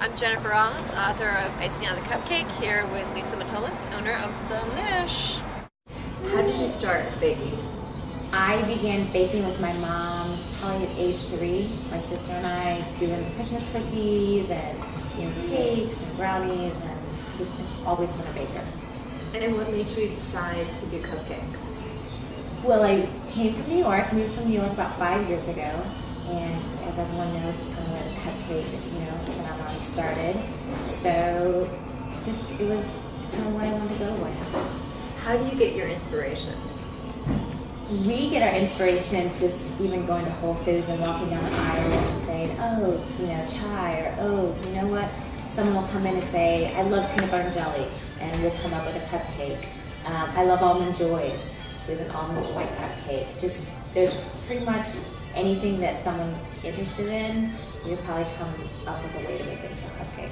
I'm Jennifer Ross, author of Icing on the Cupcake, here with Lisa Matulis, owner of Delish. How did you start baking? I began baking with my mom probably at age 3. My sister and I doing Christmas cookies and cakes and brownies, and just always been a baker. And what made you decide to do cupcakes? Well, I came from New York, moved from New York about 5 years ago, and as everyone knows, it's kind of where the cupcake, phenomenon started. So, it was kind of what I wanted to go with. How do you get your inspiration? We get our inspiration just even going to Whole Foods and walking down the aisle and saying, oh, chai, or oh, you know what? Someone will come in and say, I love peanut butter and jelly, and we'll come up with a cupcake. I love almond joys. We have an almond joy cupcake. There's pretty much anything that someone's interested in, you'll probably come up with a way to make it into a cupcake.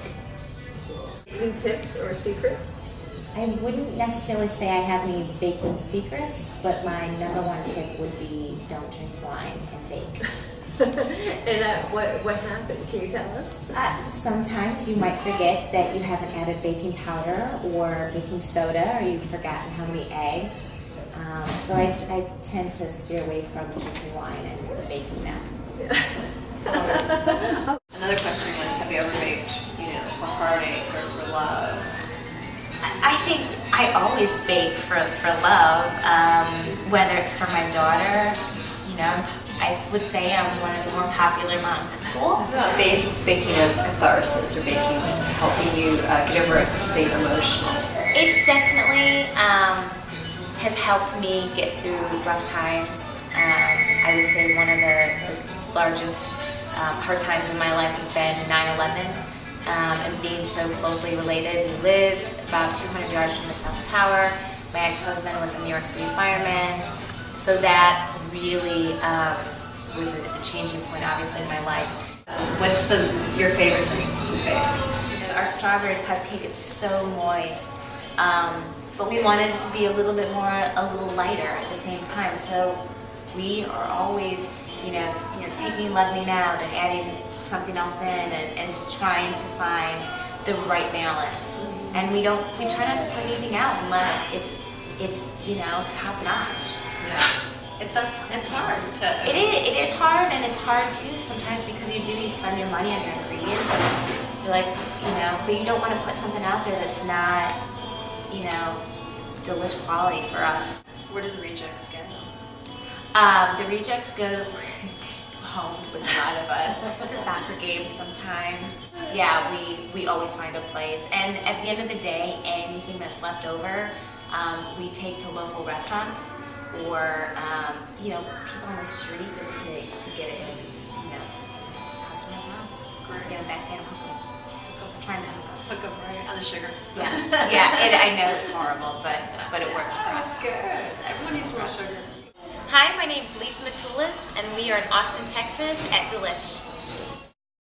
Any tips or secrets? I wouldn't necessarily say I have any baking secrets, but my number one tip would be don't drink wine and bake. And what happened? Can you tell us? Sometimes you might forget that you haven't added baking powder or baking soda, or you've forgotten how many eggs. So I tend to steer away from drinking wine and baking that. Another question was, have you ever baked, for heartache or for love? I think I always bake for love, whether it's for my daughter. I would say I'm one of the more popular moms at school. About baking as catharsis, or baking helping you get over something emotional? It definitely has helped me get through rough times. I would say one of the largest hard times in my life has been 9/11. And being so closely related. We lived about 200 yards from the South Tower. My ex-husband was a New York City fireman. So that really was a changing point, obviously, in my life. What's your favorite thing to bake? Our strawberry cupcake, it's so moist. But we wanted it to be a little lighter at the same time. So we are always, taking leavening out and adding something else in, and just trying to find the right balance. And we try not to put anything out unless it's top notch. Yeah, it's hard. It is hard, and it's hard too sometimes because you spend your money on your ingredients, and you're like, but you don't want to put something out there that's not, Delish quality for us. Where do the rejects go? The rejects go home with a lot of us to soccer games sometimes. Yeah, we always find a place, and at the end of the day, anything that's left over, we take to local restaurants or people on the street just to get it. Customers want get them back in, hook them. I'm trying to hook them right on the sugar. Yeah, yeah. I know it's horrible, but it works for us. Good. Everyone needs more sugar. Hi, my name's Lisa Matulis, and we are in Austin, Texas at Delish.